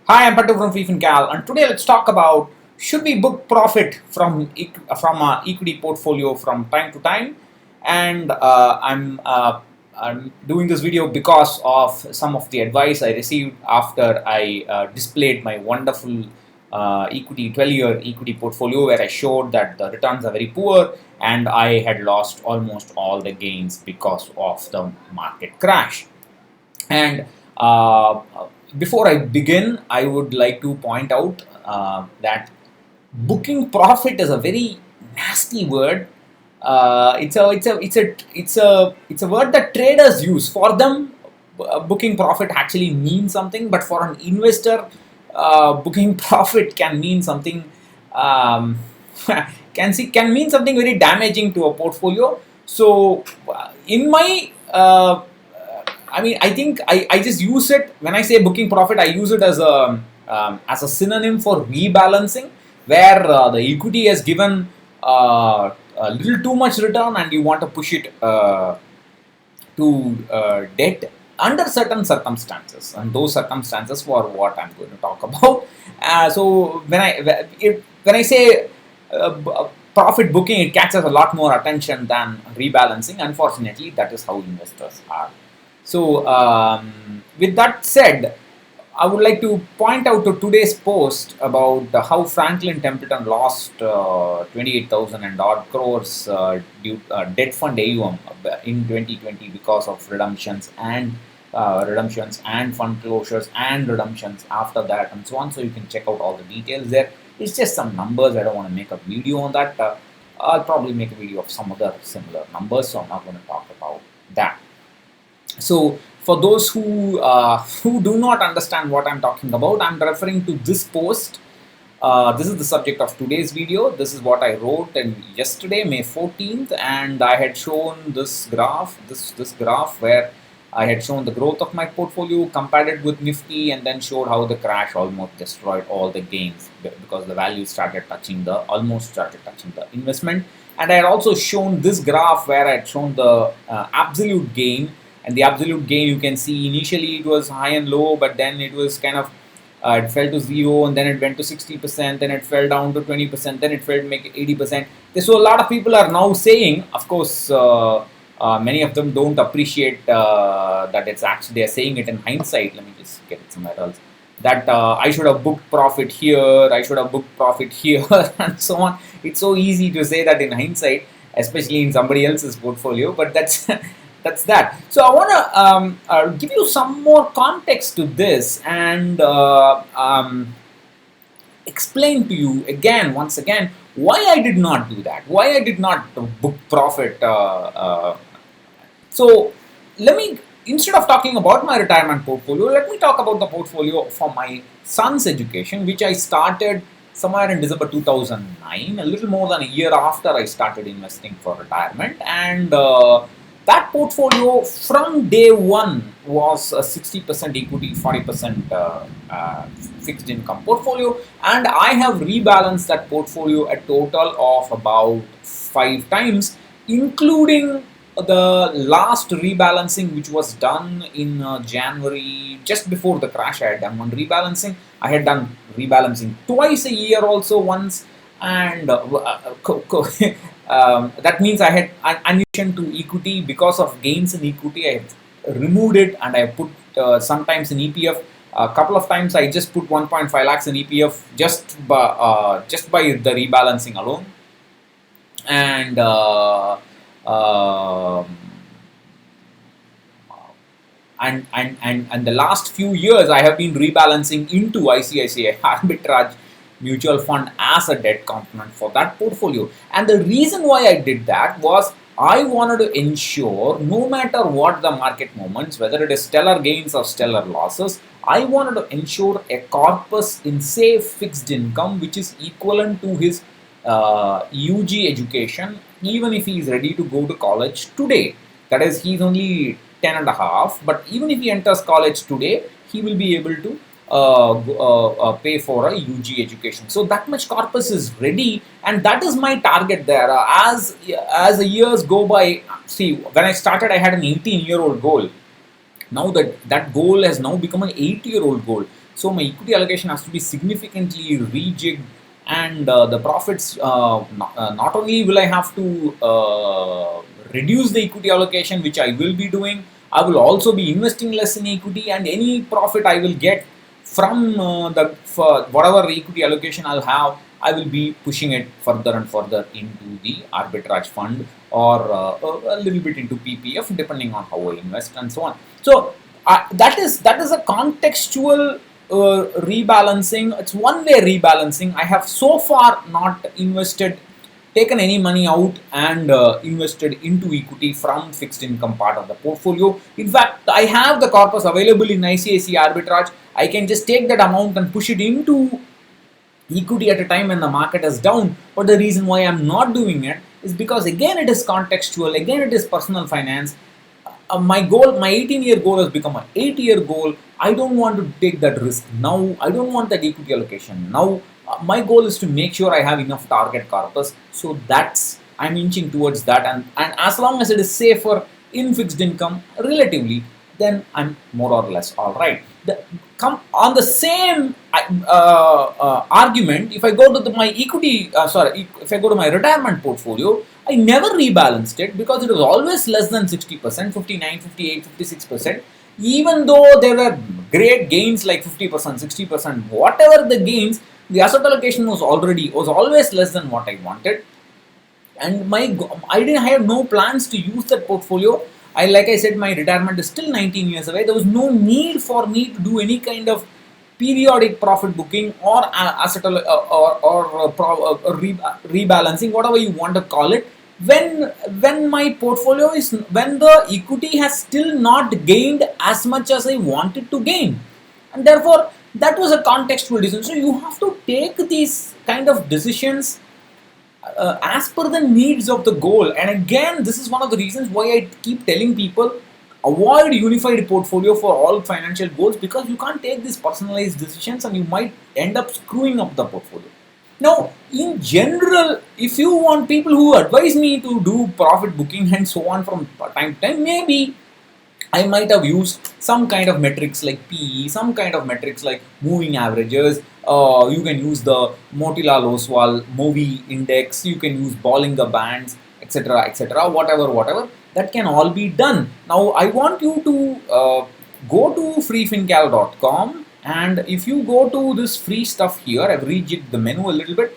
Hi, I'm Patu from freefincal, and today let's talk about should we book profit from equity portfolio from time to time. And I'm doing this video because of some of the advice I received after I displayed my wonderful equity 12-year equity portfolio, where I showed that the returns are very poor and I had lost almost all the gains because of the market crash. And uh, before I begin, I would like to point out that booking profit is a very nasty word. It's a word that traders use. For them, booking profit actually means something, but for an investor, booking profit can mean something. Um, can mean something very damaging to a portfolio. So, in my I think I just use it when I say booking profit. I use it as a synonym for rebalancing, where the equity has given a little too much return and you want to push it to debt under certain circumstances, and those circumstances for what I'm going to talk about. So when I say profit booking, it catches a lot more attention than rebalancing. Unfortunately, that is how investors are. So, with that said, I would like to point out to today's post about how Franklin Templeton lost 28,000 and odd crores debt fund AUM in 2020 because of redemptions and fund closures and redemptions after that and so on. So you can check out all the details there. It's just some numbers. I don't want to make a video on that. I'll probably make a video of some other similar numbers, so I'm not going to talk about that. So for those who do not understand what I'm talking about, I'm referring to this post. This is the subject of today's video. This is what I wrote yesterday, May 14th, and I had shown this graph, this graph where I had shown the growth of my portfolio, compared it with Nifty, and then showed how the crash almost destroyed all the gains because the value almost started touching the investment. And I had also shown this graph where I had shown the absolute gain, and the absolute gain, you can see initially it was high and low, but then it was kind of it fell to zero, and then it went to 60%, then it fell down to 20%, then it fell to make 80%. So a lot of people are now saying, of course, many of them don't appreciate that it's actually, they're saying it in hindsight. Let me just get it somewhere else. That I should have booked profit here, I should have booked profit here, and so on. It's so easy to say that in hindsight, especially in somebody else's portfolio, but that's that's that. So I want to give you some more context to this and explain to you once again, why I did not do that, why I did not book profit. So let me, instead of talking about my retirement portfolio, let me talk about the portfolio for my son's education, which I started somewhere in December 2009, a little more than a year after I started investing for retirement. And that portfolio from day one was a 60% equity, 40% fixed income portfolio, and I have rebalanced that portfolio a total of about 5 times, including the last rebalancing which was done in January, just before the crash. I had done one rebalancing. I had done rebalancing twice a year also, once, and that means I had an addition to equity. Because of gains in equity, I have removed it and I put sometimes in EPF. A couple of times I just put 1.5 lakhs in EPF just by the rebalancing alone. And and the last few years I have been rebalancing into ICICI arbitrage mutual fund as a debt component for that portfolio. And the reason why I did that was I wanted to ensure, no matter what the market movements, whether it is stellar gains or stellar losses, I wanted to ensure a corpus in, say, fixed income, which is equivalent to his UG education, even if he is ready to go to college today. That is, he is only 10 and a half, but even if he enters college today, he will be able to pay for a UG education. So that much corpus is ready, and that is my target there. As the years go by, see, when I started, I had an 18-year-old goal. Now that goal has now become an 8-year-old goal. So my equity allocation has to be significantly rejigged, and the profits, not only will I have to reduce the equity allocation, which I will be doing, I will also be investing less in equity, and any profit I will get from the for whatever equity allocation I'll have, I will be pushing it further and further into the arbitrage fund, or a little bit into PPF, depending on how I invest and so on. So that is a contextual rebalancing. It's one way rebalancing. I have so far not taken any money out and invested into equity from fixed income part of the portfolio. In fact, I have the corpus available in ICICI arbitrage. I can just take that amount and push it into equity at a time when the market is down. But the reason why I'm not doing it is because, again, it is contextual, again it is personal finance. My 18-year goal has become an 8-year goal. I don't want to take that risk now. I don't want that equity allocation now. My goal is to make sure I have enough target corpus, so that's I'm inching towards that, and as long as it is safer in fixed income relatively, then I'm more or less all right. Come on the same argument, if I go to my if I go to my retirement portfolio, I never rebalanced it because it was always less than 60%, 59, 58, 56%. Even though there were great gains like 50%, 60%, whatever the gains, the asset allocation was always less than what I wanted, and I have no plans to use that portfolio. Like I said, my retirement is still 19 years away. There was no need for me to do any kind of periodic profit booking or asset rebalancing, whatever you want to call it. When my portfolio is when the equity has still not gained as much as I wanted to gain, and therefore that was a contextual decision. So you have to take these kind of decisions as per the needs of the goal. And again, this is one of the reasons why I keep telling people avoid unified portfolio for all financial goals, because you can't take these personalized decisions and you might end up screwing up the portfolio. Now, in general, if you want people who advise me to do profit booking and so on from time to time, maybe I might have used some kind of metrics like PE, some kind of metrics like moving averages. You can use the Motilal Oswal movie index. You can use Bollinger Bands, etc., etc. Whatever. That can all be done. Now, I want you to go to freefincal.com, and if you go to this free stuff here, I've rejigged the menu a little bit.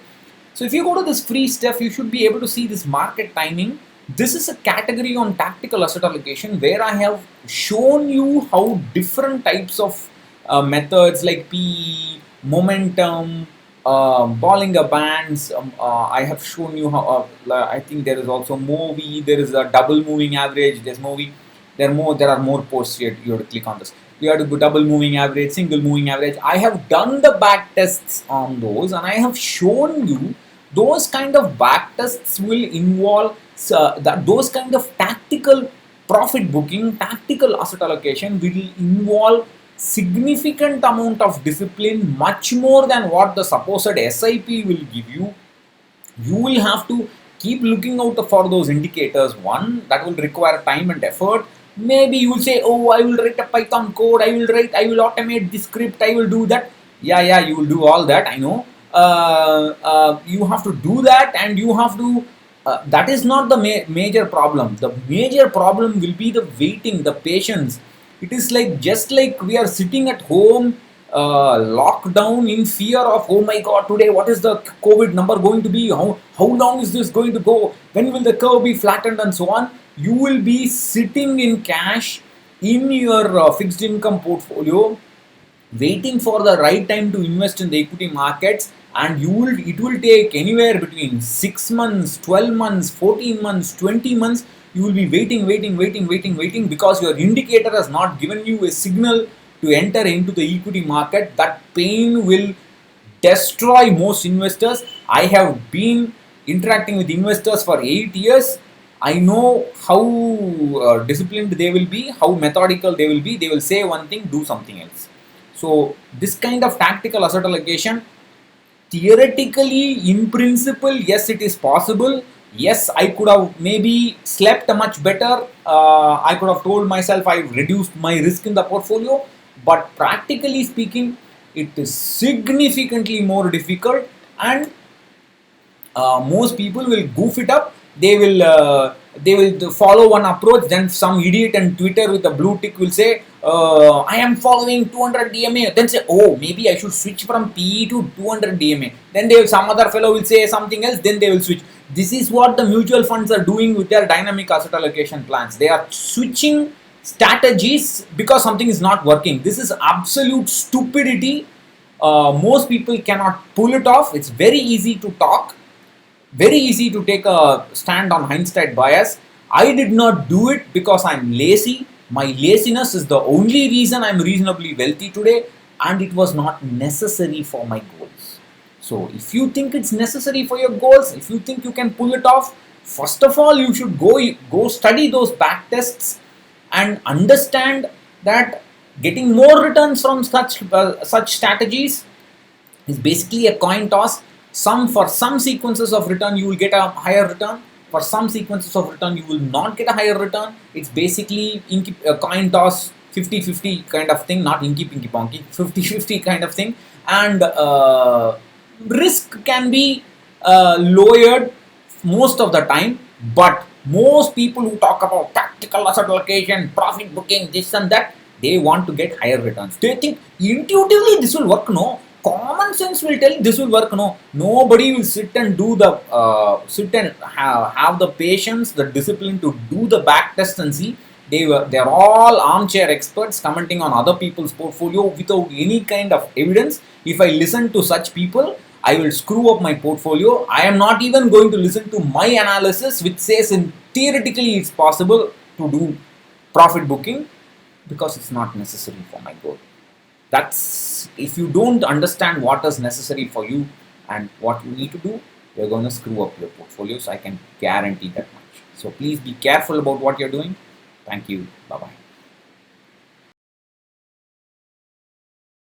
So if you go to this free stuff, you should be able to see this market timing. This is a category on tactical asset allocation where I have shown you how different types of methods like PE, momentum, Bollinger Bands. I have shown you how. I think there is also MOVI. There is a double moving average. There's MOVI. There are more posts here. You have to click on this. You have to go double moving average, single moving average. I have done the back tests on those, and I have shown you those kind of back tests will involve those kind of tactical profit booking, tactical asset allocation will involve significant amount of discipline, much more than what the supposed SIP will give you. You will have to keep looking out for those indicators. One, that will require time and effort. Maybe you will say, oh, I will write a Python code, I will automate the script, I will do that. Yeah, you will do all that, I know. You have to do that, and you have to that is not the major problem. The major problem will be the waiting, the patience. It is like just like we are sitting at home, locked down in fear of, oh my god, today what is the COVID number going to be? How long is this going to go? When will the curve be flattened and so on? You will be sitting in cash in your fixed income portfolio, waiting for the right time to invest in the equity markets, and it will take anywhere between 6 months, 12 months, 14 months, 20 months. You will be waiting because your indicator has not given you a signal to enter into the equity market. That pain will destroy most investors. I have been interacting with investors for 8 years. I know how disciplined they will be, how methodical they will be. They will say one thing, do something else. So this kind of tactical asset allocation, theoretically, in principle, yes, it is possible. Yes, I could have maybe slept much better. I could have told myself I've reduced my risk in the portfolio. But practically speaking, it is significantly more difficult, and most people will goof it up. They will follow one approach, then some idiot on Twitter with a blue tick will say, I am following 200 DMA, then say, oh, maybe I should switch from PE to 200 DMA. Then some other fellow will say something else, then they will switch. This is what the mutual funds are doing with their dynamic asset allocation plans. They are switching strategies because something is not working. This is absolute stupidity. Most people cannot pull it off. It's very easy to talk, very easy to take a stand on hindsight bias. I did not do it because I'm lazy. My laziness is the only reason I'm reasonably wealthy today, and it was not necessary for my goals. So, if you think it's necessary for your goals, if you think you can pull it off, first of all, you should go study those back tests and understand that getting more returns from such strategies is basically a coin toss. For some sequences of return you will get a higher return, for some sequences of return you will not get a higher return. It's basically a coin toss, 50-50 kind of thing, not inky pinky ponky, 50-50 kind of thing. And risk can be lowered most of the time, but most people who talk about tactical asset allocation, profit booking, this and that, they want to get higher returns. They think intuitively this will work. No, common sense will tell this will work. No, nobody will sit and do the sit and have the patience, the discipline to do the back test and see. They're all armchair experts commenting on other people's portfolio without any kind of evidence. If I listen to such people, I will screw up my portfolio. I am not even going to listen to my analysis, which says in theoretically it's possible to do profit booking, because it's not necessary for my goal. That's, if you don't understand what is necessary for you and what you need to do, you're going to screw up your portfolio. So I can guarantee that much. So please be careful about what you're doing. Thank you. Bye bye.